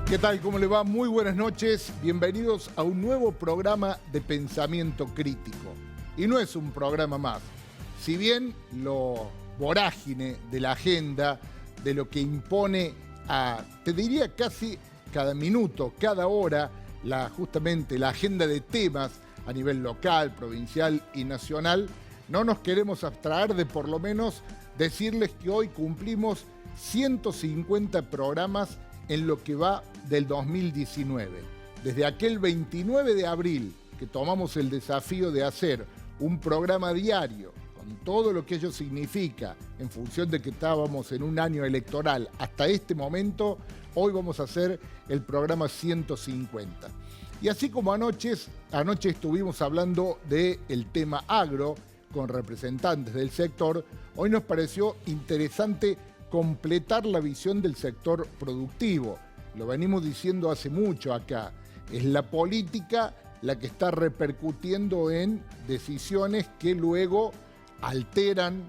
¿Qué tal? ¿Cómo le va? Muy buenas noches. Bienvenidos a un nuevo programa de pensamiento crítico. Y no es un programa más. Si bien lo vorágine de la agenda, de lo que impone te diría casi cada minuto, cada hora, justamente la agenda de temas a nivel local, provincial y nacional, no nos queremos abstraer de por lo menos decirles que hoy cumplimos 150 programas en lo que va del 2019. Desde aquel 29 de abril que tomamos el desafío de hacer un programa diario con todo lo que ello significa en función de que estábamos en un año electoral hasta este momento, hoy vamos a hacer el programa 150. Y así como anoche estuvimos hablando del tema agro con representantes del sector, hoy nos pareció interesante completar la visión del sector productivo. Lo venimos diciendo hace mucho acá. Es la política la que está repercutiendo en decisiones que luego alteran,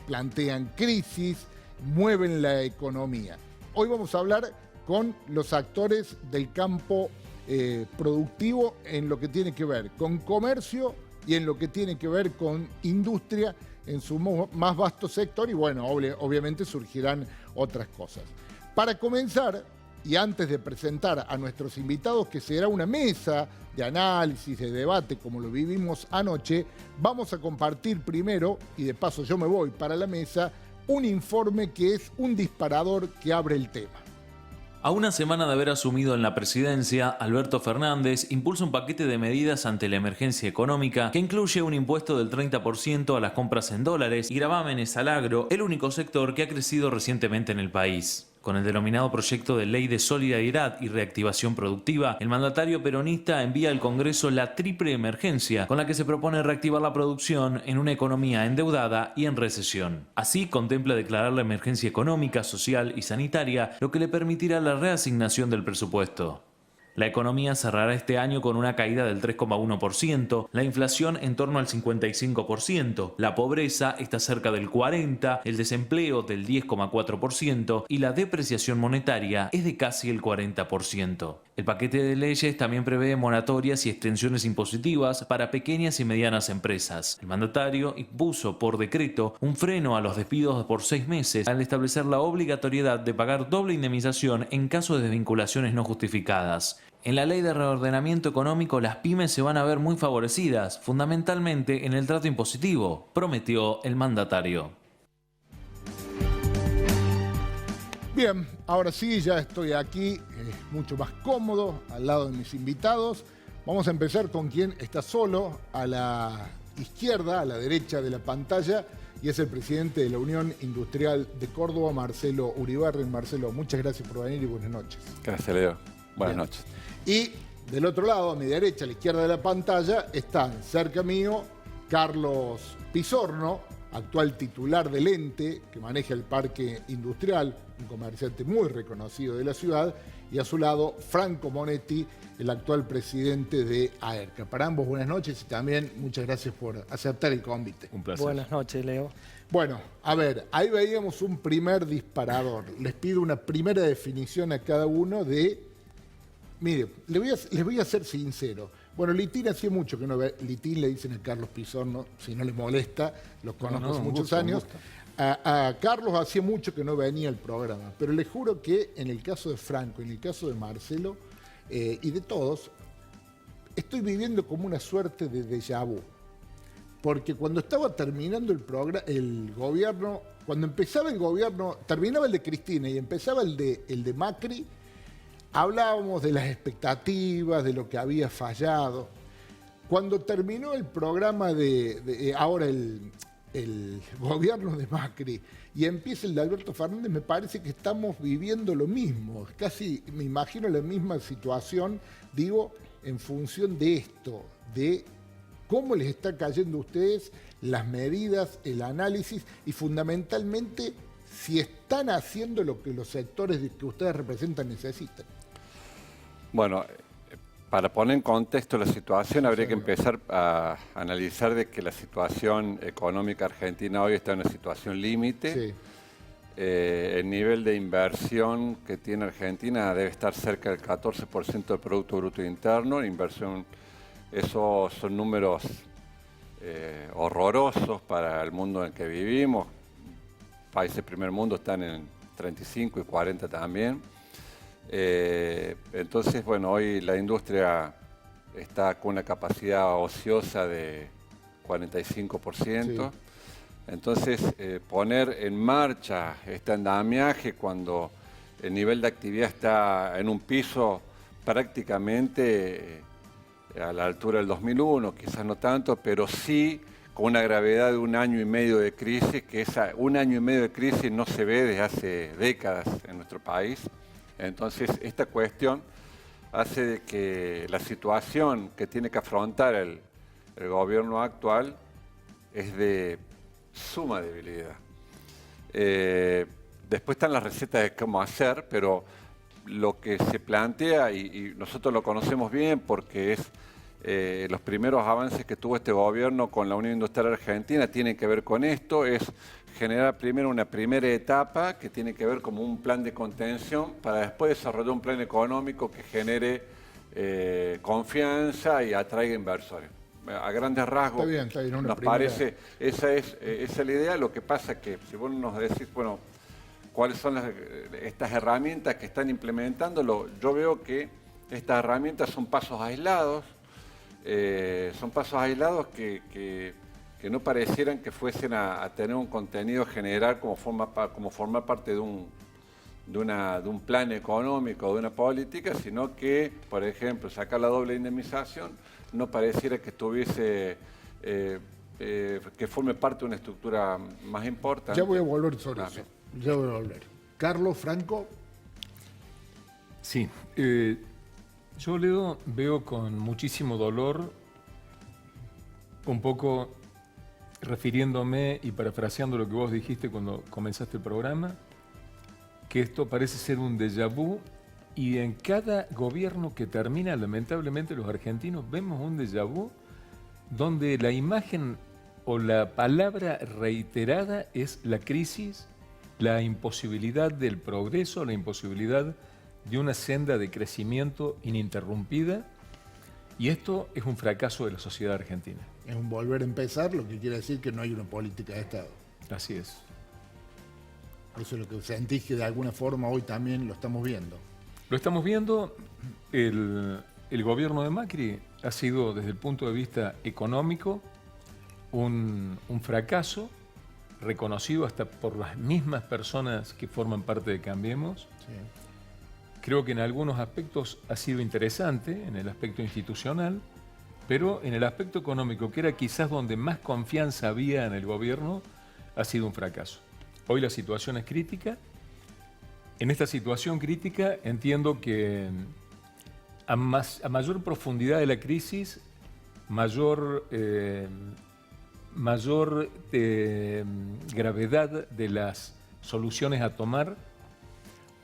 plantean crisis, mueven la economía. Hoy vamos a hablar con los actores del campo productivo en lo que tiene que ver con comercio y en lo que tiene que ver con industria en su más vasto sector y bueno, obviamente surgirán otras cosas. Para comenzar, y antes de presentar a nuestros invitados, que será una mesa de análisis, de debate, como lo vivimos anoche, vamos a compartir primero, y de paso yo me voy para la mesa, un informe que es un disparador que abre el tema. A una semana de haber asumido en la presidencia, Alberto Fernández impulsa un paquete de medidas ante la emergencia económica que incluye un impuesto del 30% a las compras en dólares y gravámenes al agro, el único sector que ha crecido recientemente en el país. Con el denominado proyecto de Ley de Solidaridad y Reactivación Productiva, el mandatario peronista envía al Congreso la triple emergencia con la que se propone reactivar la producción en una economía endeudada y en recesión. Así, contempla declarar la emergencia económica, social y sanitaria, lo que le permitirá la reasignación del presupuesto. La economía cerrará este año con una caída del 3,1%, la inflación en torno al 55%, la pobreza está cerca del 40%, el desempleo del 10,4% y la depreciación monetaria es de casi el 40%. El paquete de leyes también prevé moratorias y extensiones impositivas para pequeñas y medianas empresas. El mandatario impuso por decreto un freno a los despidos por 6 meses al establecer la obligatoriedad de pagar doble indemnización en caso de desvinculaciones no justificadas. En la ley de reordenamiento económico las pymes se van a ver muy favorecidas, fundamentalmente en el trato impositivo, prometió el mandatario. Bien, ahora sí, ya estoy aquí, mucho más cómodo, al lado de mis invitados. Vamos a empezar con quien está solo, a la izquierda, a la derecha de la pantalla, y es el presidente de la Unión Industrial de Córdoba, Marcelo Uribarren. Marcelo, muchas gracias por venir y buenas noches. Gracias, Leo. Buenas noches. Y del otro lado, a mi derecha, a la izquierda de la pantalla, están cerca mío Carlos Pisorno, actual titular del ente que maneja el parque industrial, un comerciante muy reconocido de la ciudad, y a su lado Franco Monetti, el actual presidente de AERCA. Para ambos, buenas noches y también muchas gracias por aceptar el convite. Un placer. Buenas noches, Leo. Bueno, a ver, ahí veíamos un primer disparador. Les pido una primera definición a cada uno de... Mire, les voy a ser sincero. Bueno, Litín hacía mucho que no ve. Litín le dicen a Carlos Pisorno, si no les molesta, los conozco hace muchos años. A Carlos hacía mucho que no venía al programa, pero les juro que en el caso de Franco, en el caso de Marcelo y de todos, estoy viviendo como una suerte de déjà vu. Porque cuando estaba terminando el gobierno, cuando empezaba el gobierno, terminaba el de Cristina y empezaba el de Macri, hablábamos de las expectativas, de lo que había fallado. Cuando terminó el programa ahora el gobierno de Macri y empieza el de Alberto Fernández, me parece que estamos viviendo lo mismo. Casi me imagino la misma situación, digo, en función de esto, de cómo les está cayendo a ustedes las medidas, el análisis y fundamentalmente si están haciendo lo que los sectores que ustedes representan necesitan. Bueno, para poner en contexto la situación, habría que empezar a analizar de que la situación económica argentina hoy está en una situación límite. El nivel de inversión que tiene Argentina debe estar cerca del 14% del Producto Bruto Interno. Inversión, esos son números horrorosos para el mundo en el que vivimos. Países primer mundo están en 35 y 40 también. Entonces, bueno, hoy la industria está con una capacidad ociosa de 45%. Sí. Entonces, poner en marcha este andamiaje cuando el nivel de actividad está en un piso prácticamente a la altura del 2001, quizás no tanto, pero sí con una gravedad de 1 año y medio de crisis, que 1 año y medio de crisis no se ve desde hace décadas en nuestro país. Entonces, esta cuestión hace de que la situación que tiene que afrontar el gobierno actual es de suma debilidad. Después están las recetas de cómo hacer, pero lo que se plantea, y nosotros lo conocemos bien porque es los primeros avances que tuvo este gobierno con la Unión Industrial Argentina, tienen que ver con esto, es generar primero una primera etapa que tiene que ver como un plan de contención para después desarrollar un plan económico que genere confianza y atraiga inversores. A grandes rasgos, está bien, nos parece, esa es la idea. Lo que pasa es que si vos nos decís, bueno, cuáles son estas herramientas que están implementando, yo veo que estas herramientas son pasos aislados, que no parecieran que fuesen a tener un contenido general como formar parte de un plan económico, de una política, sino que, por ejemplo, sacar la doble indemnización no pareciera que estuviese, que forme parte de una estructura más importante. Ya voy a volver sobre eso. Ya voy a volver. Carlos, Franco. Sí, yo veo con muchísimo dolor, un poco refiriéndome y parafraseando lo que vos dijiste cuando comenzaste el programa, que esto parece ser un déjà vu, y en cada gobierno que termina, lamentablemente los argentinos vemos un déjà vu donde la imagen o la palabra reiterada es la crisis, la imposibilidad del progreso, la imposibilidad de una senda de crecimiento ininterrumpida, y esto es un fracaso de la sociedad argentina. Es un volver a empezar, lo que quiere decir que no hay una política de Estado. Así es. Eso es lo que sentís que de alguna forma hoy también lo estamos viendo. Lo estamos viendo. El gobierno de Macri ha sido, desde el punto de vista económico, un fracaso, reconocido hasta por las mismas personas que forman parte de Cambiemos. Sí. Creo que en algunos aspectos ha sido interesante, en el aspecto institucional, pero en el aspecto económico, que era quizás donde más confianza había en el gobierno, ha sido un fracaso. Hoy la situación es crítica. En esta situación crítica entiendo que a mayor profundidad de la crisis, mayor gravedad de las soluciones a tomar,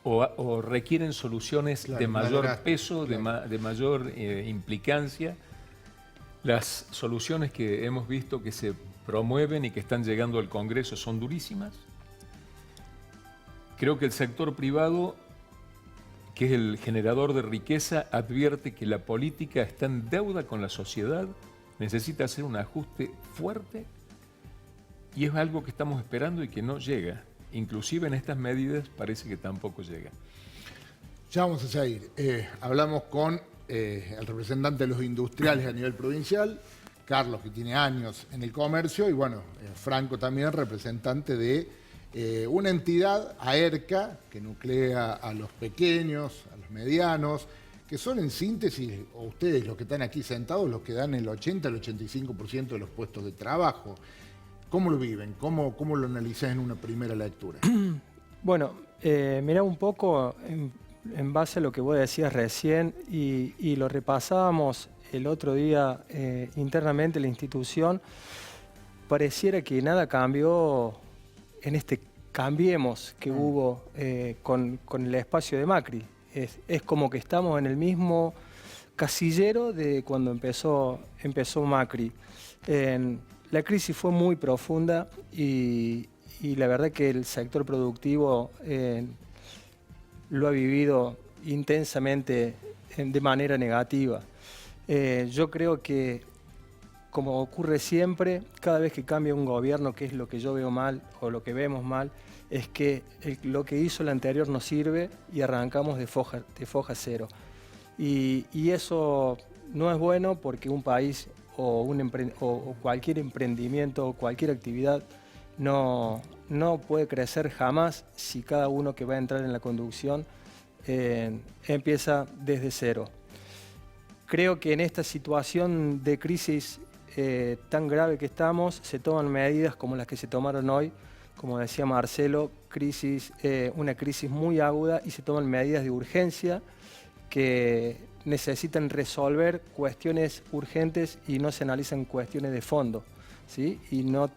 o requieren soluciones de mayor peso, de mayor implicancia. Las soluciones que hemos visto que se promueven y que están llegando al Congreso son durísimas. Creo que el sector privado, que es el generador de riqueza, advierte que la política está en deuda con la sociedad, necesita hacer un ajuste fuerte, y es algo que estamos esperando y que no llega. Inclusive en estas medidas parece que tampoco llega. Ya vamos a seguir. Hablamos con el representante de los industriales a nivel provincial, Carlos, que tiene años en el comercio, y bueno, Franco también, representante de una entidad, AERCA, que nuclea a los pequeños, a los medianos, que son en síntesis, o ustedes los que están aquí sentados, los que dan el 80 al 85% de los puestos de trabajo. ¿Cómo lo viven? ¿Cómo lo analizás en una primera lectura? Bueno, mirá un poco en base a lo que vos decías recién, y lo repasábamos el otro día internamente en la institución. Pareciera que nada cambió en este cambiemos que hubo con el espacio de Macri. Es como que estamos en el mismo casillero de cuando empezó Macri. La crisis fue muy profunda y y la verdad que el sector productivo lo ha vivido intensamente de manera negativa. Yo creo que, como ocurre siempre, cada vez que cambia un gobierno, que es lo que yo veo mal o lo que vemos mal, es que lo que hizo el anterior no sirve y arrancamos de foja cero. Y eso no es bueno porque un país o cualquier emprendimiento o cualquier actividad no puede crecer jamás si cada uno que va a entrar en la conducción empieza desde cero. Creo que en esta situación de crisis tan grave que estamos, se toman medidas como las que se tomaron hoy, como decía Marcelo, una crisis muy aguda, y se toman medidas de urgencia que necesitan resolver cuestiones urgentes y no se analizan cuestiones de fondo, ¿sí? Y no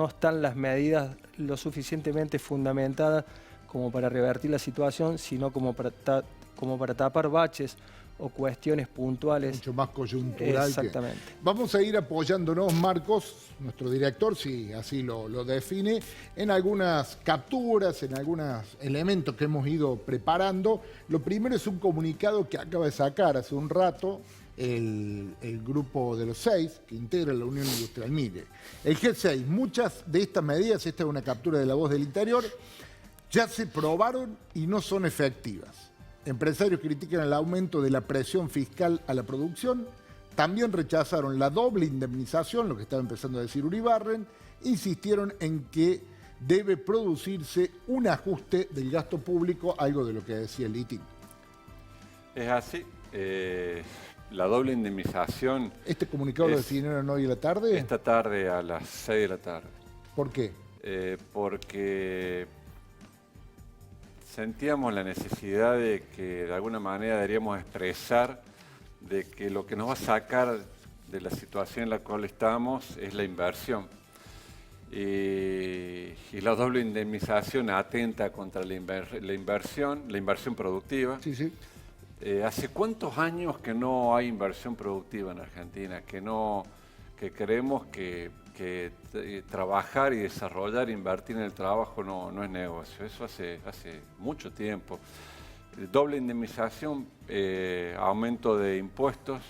están las medidas lo suficientemente fundamentadas como para revertir la situación, sino como para tapar baches o cuestiones puntuales. Mucho más coyuntural. Exactamente. Vamos a ir apoyándonos, Marcos, nuestro director, si así lo define, en algunas capturas, en algunos elementos que hemos ido preparando. Lo primero es un comunicado que acaba de sacar hace un rato el grupo de los 6 que integra la Unión Industrial. Mire, el G6, muchas de estas medidas, esta es una captura de La Voz del Interior, ya se probaron y no son efectivas. Empresarios critican el aumento de la presión fiscal a la producción, también rechazaron la doble indemnización, lo que estaba empezando a decir Uribarren, insistieron en que debe producirse un ajuste del gasto público, algo de lo que decía el Litín. Es así. La doble indemnización... ¿Este comunicado lo definieron hoy en la tarde? Esta tarde a las 6 de la tarde. ¿Por qué? Porque sentíamos la necesidad de que de alguna manera deberíamos expresar de que lo que nos va a sacar de la situación en la cual estamos es la inversión. Y la doble indemnización atenta contra la inversión productiva. Sí, sí. ¿Hace cuántos años que no hay inversión productiva en Argentina? Que creemos que trabajar y desarrollar, invertir en el trabajo no es negocio. Eso hace mucho tiempo. Doble indemnización, aumento de impuestos.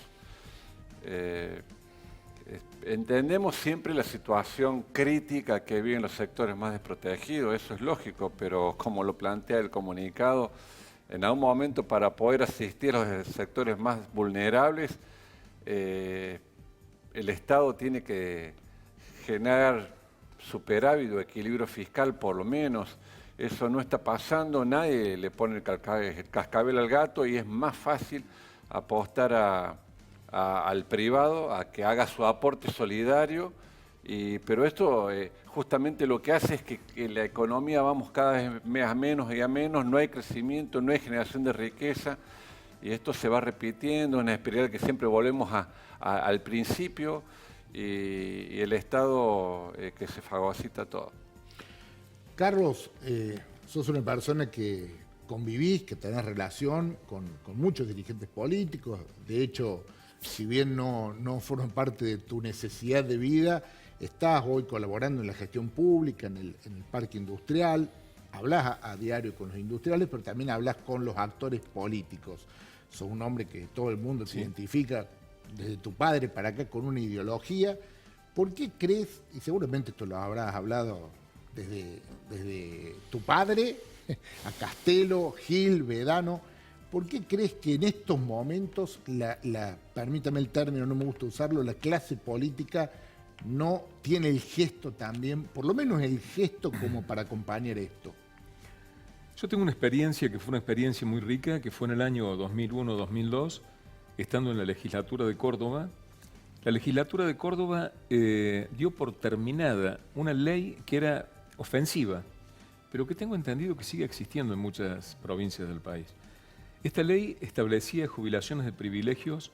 Entendemos siempre la situación crítica que viven los sectores más desprotegidos, eso es lógico, pero como lo plantea el comunicado, en algún momento para poder asistir a los sectores más vulnerables, el Estado tiene que generar superávit o equilibrio fiscal por lo menos. Eso no está pasando, nadie le pone el cascabel al gato y es más fácil apostar al privado a que haga su aporte solidario. Pero esto justamente lo que hace es que la economía vamos cada vez a menos y a menos, no hay crecimiento, no hay generación de riqueza y esto se va repitiendo, una espiral que siempre volvemos al principio y el Estado que se fagocita todo. Carlos, sos una persona que convivís, que tenés relación con muchos dirigentes políticos, de hecho, si bien no forman parte de tu necesidad de vida, estás hoy colaborando en la gestión pública, en el parque industrial, hablas a diario con los industriales, pero también hablas con los actores políticos. Sos un hombre que todo el mundo se identifica, desde tu padre para acá, con una ideología. ¿Por qué crees, y seguramente esto lo habrás hablado desde tu padre, a Castelo, Gil, Vedano, ¿por qué crees que en estos momentos, permítame el término, no me gusta usarlo, la clase política no tiene el gesto también, por lo menos el gesto como para acompañar esto? Yo tengo una experiencia que fue una experiencia muy rica, que fue en el año 2001-2002, estando en la legislatura de Córdoba. La legislatura de Córdoba dio por terminada una ley que era ofensiva, pero que tengo entendido que sigue existiendo en muchas provincias del país. Esta ley establecía jubilaciones de privilegios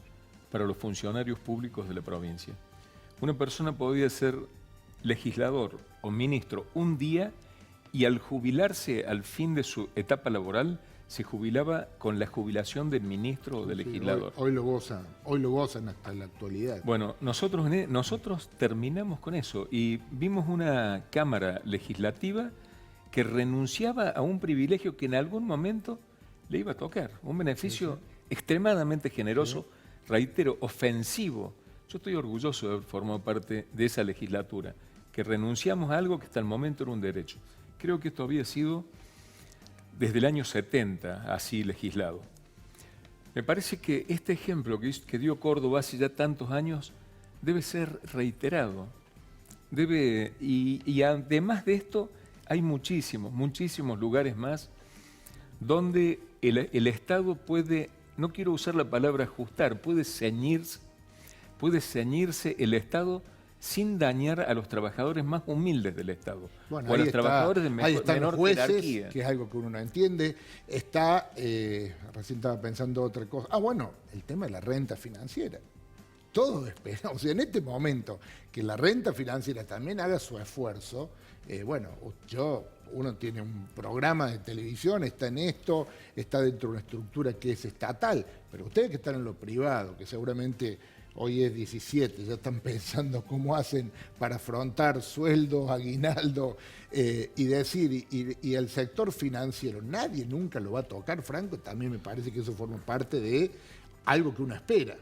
para los funcionarios públicos de la provincia. Una persona podía ser legislador o ministro un día y al jubilarse al fin de su etapa laboral se jubilaba con la jubilación del ministro o del legislador. Hoy lo gozan hasta la actualidad. Bueno, nosotros terminamos con eso y vimos una Cámara Legislativa que renunciaba a un privilegio que en algún momento le iba a tocar, un beneficio extremadamente generoso, reitero, ofensivo. Yo estoy orgulloso de haber formado parte de esa legislatura, que renunciamos a algo que hasta el momento era un derecho. Creo que esto había sido desde el año 70 así legislado. Me parece que este ejemplo que dio Córdoba hace ya tantos años debe ser reiterado. Y además de esto, hay muchísimos lugares más donde el Estado puede, no quiero usar la palabra ajustar, puede ceñirse el Estado sin dañar a los trabajadores más humildes del Estado. Bueno, o a los trabajadores de menor jueces, jerarquía. Que es algo que uno no entiende. Recién estaba pensando otra cosa. Bueno, el tema de la renta financiera. Todos esperamos, en este momento, que la renta financiera también haga su esfuerzo. Uno tiene un programa de televisión, está en esto, está dentro de una estructura que es estatal, pero ustedes que están en lo privado, que seguramente hoy es 17, ya están pensando cómo hacen para afrontar sueldos, aguinaldo, y el sector financiero, nadie nunca lo va a tocar, Franco, también me parece que eso forma parte de algo que uno espera.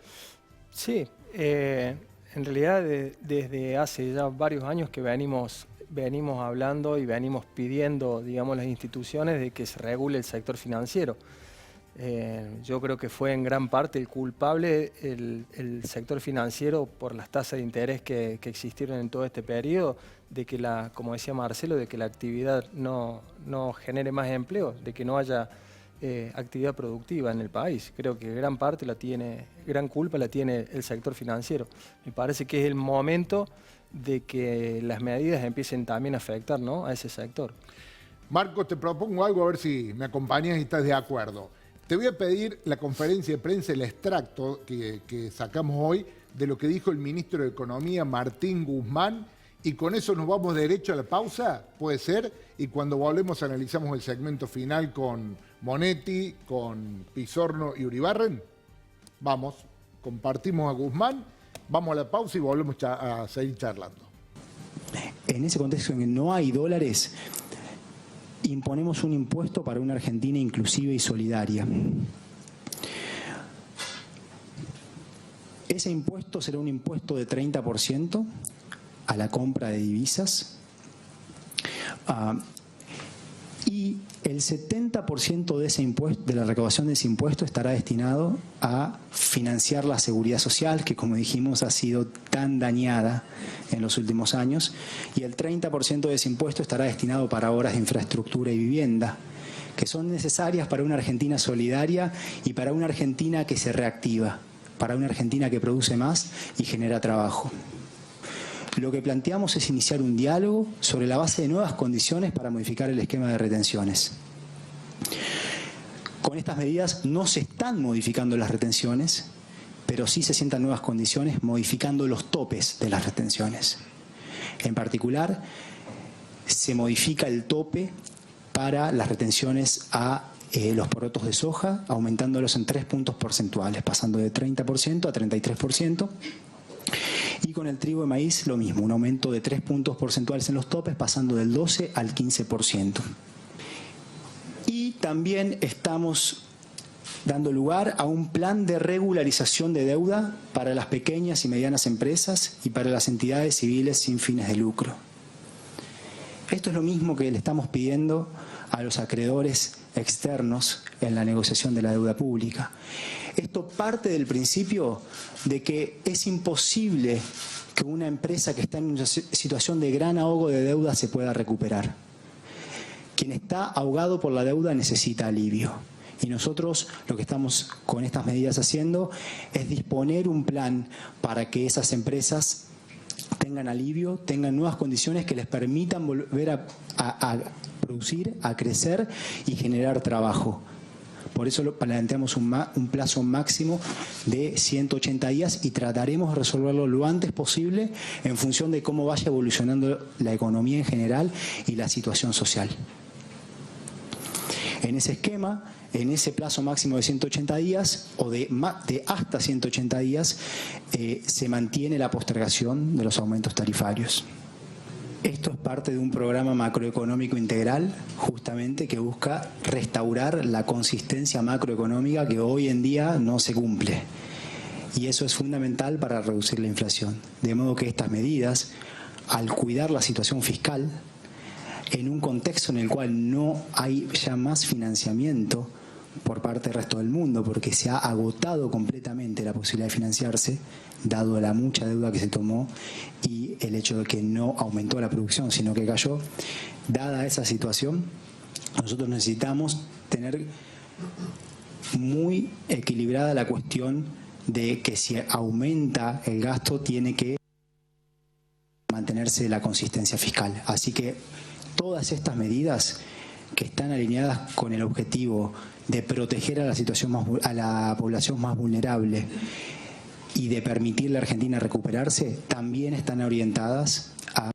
Sí, en realidad desde hace ya varios años que venimos hablando y venimos pidiendo, digamos, las instituciones de que se regule el sector financiero. Yo creo que fue en gran parte el culpable el sector financiero por las tasas de interés que existieron en todo este periodo, de que como decía Marcelo, de que la actividad no genere más empleo, de que no haya actividad productiva en el país. Creo que gran culpa la tiene el sector financiero. Me parece que es el momento de que las medidas empiecen también a afectar, ¿no?, a ese sector. Marcos, te propongo algo, a ver si me acompañas y estás de acuerdo. Te voy a pedir la conferencia de prensa, el extracto que sacamos hoy de lo que dijo el ministro de Economía, Martín Guzmán, y con eso nos vamos derecho a la pausa, puede ser, y cuando volvemos analizamos el segmento final con Monetti, con Pizorno y Uribarren. Vamos, compartimos a Guzmán, vamos a la pausa y volvemos a seguir charlando. En ese contexto en que no hay dólares, imponemos un impuesto para una Argentina inclusiva y solidaria. Ese impuesto será un impuesto de 30% a la compra de divisas y el 70% de ese impuesto, de la recaudación de ese impuesto, estará destinado a financiar la seguridad social, que como dijimos ha sido tan dañada en los últimos años, y el 30% de ese impuesto estará destinado para obras de infraestructura y vivienda, que son necesarias para una Argentina solidaria y para una Argentina que se reactiva, para una Argentina que produce más y genera trabajo. Lo que planteamos es iniciar un diálogo sobre la base de nuevas condiciones para modificar el esquema de retenciones. Con estas medidas no se están modificando las retenciones, pero sí se sientan nuevas condiciones modificando los topes de las retenciones. En particular, se modifica el tope para las retenciones a los porotos de soja, aumentándolos en 3 puntos porcentuales, pasando de 30% a 33%. Y con el trigo de maíz lo mismo, un aumento de 3 puntos porcentuales en los topes, pasando del 12 al 15%. Y también estamos dando lugar a un plan de regularización de deuda para las pequeñas y medianas empresas y para las entidades civiles sin fines de lucro. Esto es lo mismo que le estamos pidiendo a los acreedores externos en la negociación de la deuda pública. Esto parte del principio de que es imposible que una empresa que está en una situación de gran ahogo de deuda se pueda recuperar. Quien está ahogado por la deuda necesita alivio. Y nosotros lo que estamos con estas medidas haciendo es disponer un plan para que esas empresas tengan alivio, tengan nuevas condiciones que les permitan volver a producir, a crecer y generar trabajo. Por eso planteamos un plazo máximo de 180 días y trataremos de resolverlo lo antes posible en función de cómo vaya evolucionando la economía en general y la situación social. En ese esquema, en ese plazo máximo de 180 días o de hasta 180 días, se mantiene la postergación de los aumentos tarifarios. Esto es parte de un programa macroeconómico integral, justamente, que busca restaurar la consistencia macroeconómica que hoy en día no se cumple. Y eso es fundamental para reducir la inflación. De modo que estas medidas, al cuidar la situación fiscal, en un contexto en el cual no hay ya más financiamiento por parte del resto del mundo, porque se ha agotado completamente la posibilidad de financiarse, dado la mucha deuda que se tomó y el hecho de que no aumentó la producción, sino que cayó. Dada esa situación, nosotros necesitamos tener muy equilibrada la cuestión de que si aumenta el gasto tiene que mantenerse la consistencia fiscal. Así que todas estas medidas que están alineadas con el objetivo de proteger a la población más vulnerable y de permitirle a Argentina recuperarse, también están orientadas a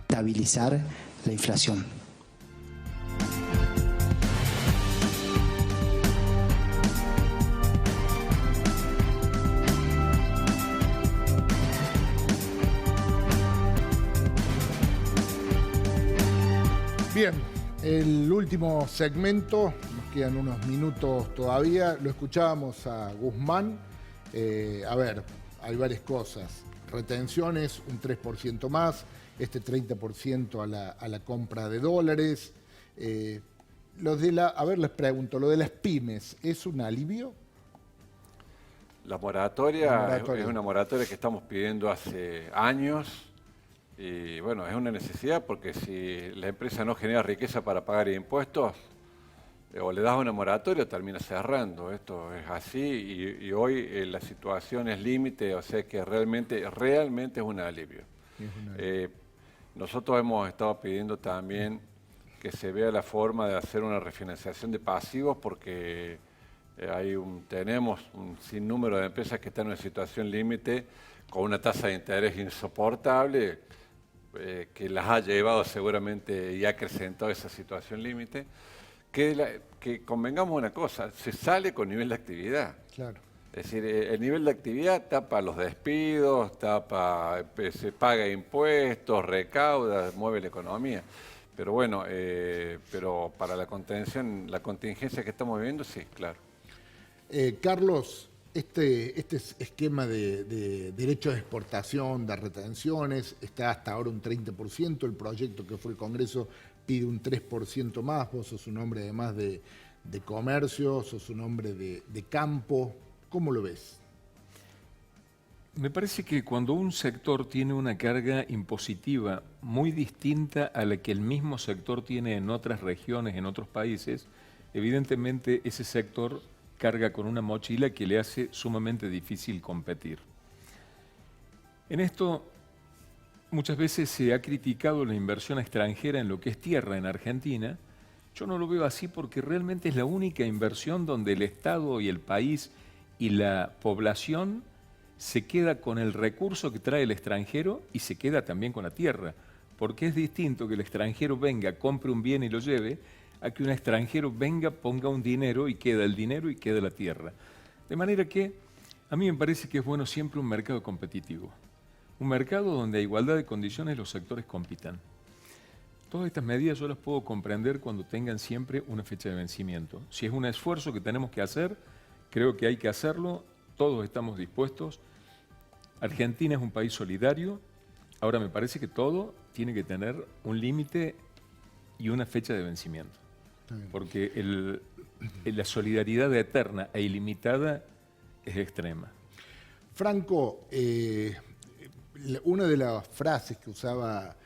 estabilizar la inflación. Bien, el último segmento, nos quedan unos minutos todavía, lo escuchábamos a Guzmán. A ver, hay varias cosas. Retenciones, un 3% más, este 30% a la compra de dólares. A ver, les pregunto, ¿lo de las pymes es un alivio? La moratoria es una moratoria que estamos pidiendo hace años. Y bueno, es una necesidad porque si la empresa no genera riqueza para pagar impuestos, o le das una moratoria o termina cerrando. Esto es así y hoy la situación es límite, o sea que realmente es un alivio. Nosotros hemos estado pidiendo también que se vea la forma de hacer una refinanciación de pasivos porque tenemos un sinnúmero de empresas que están en una situación límite con una tasa de interés insoportable, que las ha llevado seguramente y ha acrecentado esa situación límite, que convengamos una cosa, se sale con nivel de actividad. Claro. Es decir, el nivel de actividad tapa los despidos, se paga impuestos, recauda, mueve la economía. Pero bueno, pero para la contención, la contingencia que estamos viviendo, sí, claro. Carlos, este esquema de derechos de exportación, de retenciones, está hasta ahora un 30%, el proyecto que fue el Congreso pide un 3% más, vos sos un hombre además de comercio, sos un hombre de campo, ¿cómo lo ves? Me parece que cuando un sector tiene una carga impositiva muy distinta a la que el mismo sector tiene en otras regiones, en otros países, evidentemente ese sector carga con una mochila que le hace sumamente difícil competir. En esto muchas veces se ha criticado la inversión extranjera en lo que es tierra en Argentina. Yo no lo veo así porque realmente es la única inversión donde el Estado y el país y la población se queda con el recurso que trae el extranjero y se queda también con la tierra. Porque es distinto que el extranjero venga, compre un bien y lo lleve, a que un extranjero venga, ponga un dinero y queda el dinero y queda la tierra. De manera que a mí me parece que es bueno siempre un mercado competitivo. Un mercado donde a igualdad de condiciones los sectores compitan. Todas estas medidas yo las puedo comprender cuando tengan siempre una fecha de vencimiento. Si es un esfuerzo que tenemos que hacer, creo que hay que hacerlo, todos estamos dispuestos. Argentina es un país solidario, ahora me parece que todo tiene que tener un límite y una fecha de vencimiento. Porque la solidaridad eterna e ilimitada es extrema. Franco, una de las frases que usaba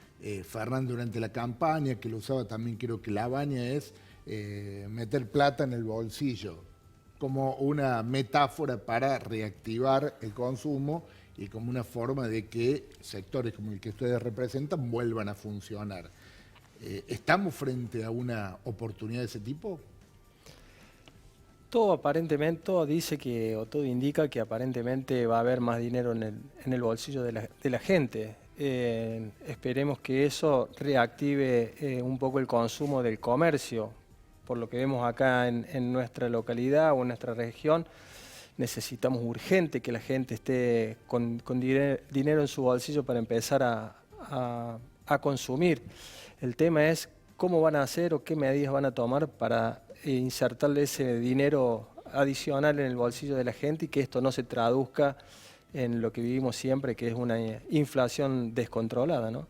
Fernández durante la campaña, que lo usaba también creo que Labaña, es meter plata en el bolsillo, como una metáfora para reactivar el consumo y como una forma de que sectores como el que ustedes representan vuelvan a funcionar. ¿Estamos frente a una oportunidad de ese tipo? Todo aparentemente, todo indica que aparentemente va a haber más dinero en el bolsillo de la gente. Esperemos que eso reactive un poco el consumo del comercio, por lo que vemos acá en nuestra localidad o en nuestra región, necesitamos urgente que la gente esté con dinero en su bolsillo para empezar a consumir. El tema es cómo van a hacer o qué medidas van a tomar para insertarle ese dinero adicional en el bolsillo de la gente y que esto no se traduzca en lo que vivimos siempre, que es una inflación descontrolada, ¿no?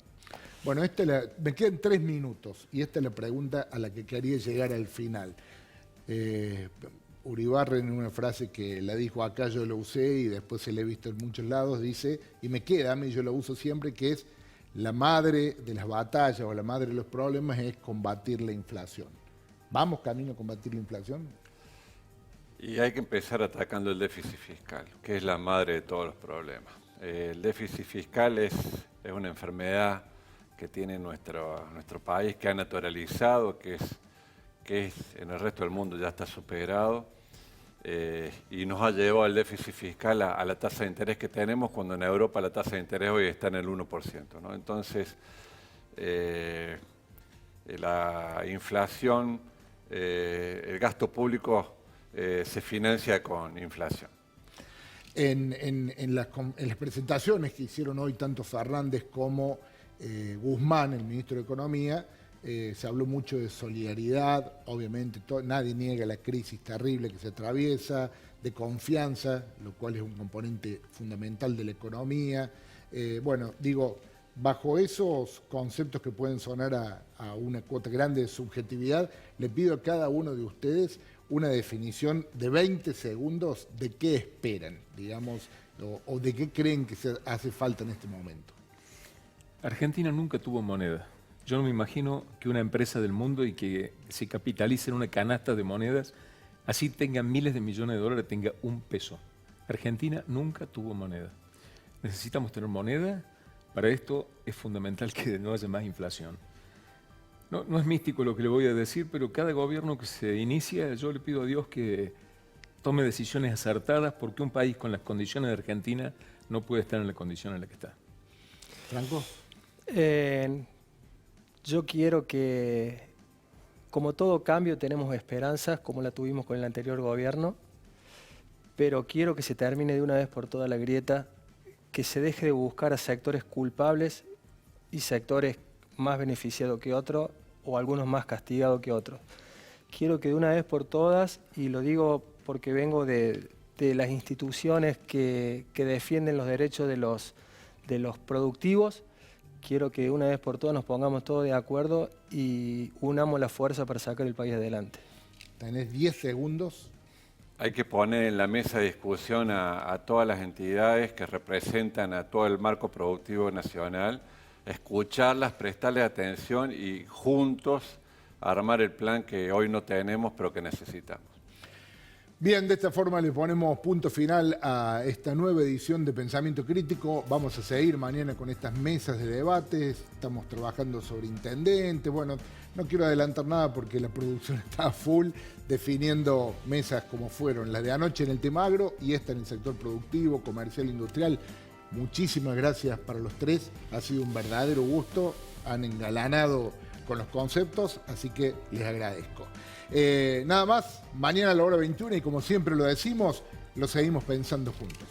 Bueno, me quedan 3 minutos y esta es la pregunta a la que quería llegar al final. Uribarren, en una frase que la dijo acá, yo lo usé y después se la he visto en muchos lados, dice, y me queda a mí, yo lo uso siempre, que es la madre de las batallas o la madre de los problemas es combatir la inflación. ¿Vamos camino a combatir la inflación? Y hay que empezar atacando el déficit fiscal, que es la madre de todos los problemas. El déficit fiscal es una enfermedad que tiene nuestro país, que ha naturalizado, que en el resto del mundo ya está superado, y nos ha llevado al déficit fiscal a la tasa de interés que tenemos, cuando en Europa la tasa de interés hoy está en el 1%, ¿no? Entonces, la inflación, el gasto público se financia con inflación. En las presentaciones que hicieron hoy tanto Fernández como Guzmán, el ministro de Economía, se habló mucho de solidaridad, obviamente nadie niega la crisis terrible que se atraviesa, de confianza, lo cual es un componente fundamental de la economía. Bueno, digo, bajo esos conceptos que pueden sonar a una cuota grande de subjetividad, le pido a cada uno de ustedes una definición de 20 segundos de qué esperan, digamos, o de qué creen que hace falta en este momento. Argentina nunca tuvo moneda. Yo no me imagino que una empresa del mundo y que se capitalice en una canasta de monedas, así tenga miles de millones de dólares, tenga un peso. Argentina nunca tuvo moneda. Necesitamos tener moneda. Para esto es fundamental que no haya más inflación. No es místico lo que le voy a decir, pero cada gobierno que se inicia, yo le pido a Dios que tome decisiones acertadas, porque un país con las condiciones de Argentina no puede estar en la condición en la que está. Franco. Yo quiero que, como todo cambio, tenemos esperanzas, como la tuvimos con el anterior gobierno, pero quiero que se termine de una vez por todas la grieta, que se deje de buscar a sectores culpables y sectores más beneficiados que otros o algunos más castigados que otros. Quiero que de una vez por todas, y lo digo porque vengo de las instituciones que defienden los derechos de los productivos, quiero que de una vez por todas nos pongamos todos de acuerdo y unamos la fuerza para sacar el país adelante. Tenés 10 segundos. Hay que poner en la mesa de discusión a todas las entidades que representan a todo el marco productivo nacional, escucharlas, prestarles atención y juntos armar el plan que hoy no tenemos pero que necesitamos. Bien, de esta forma le ponemos punto final a esta nueva edición de Pensamiento Crítico. Vamos a seguir mañana con estas mesas de debate. Estamos trabajando sobre intendentes. Bueno, no quiero adelantar nada porque la producción está full, definiendo mesas como fueron las de anoche en el tema agro y esta en el sector productivo, comercial, industrial. Muchísimas gracias para los tres. Ha sido un verdadero gusto. Han engalanado con los conceptos, así que les agradezco. Nada más, mañana a la hora 21 y como siempre lo decimos, lo seguimos pensando juntos.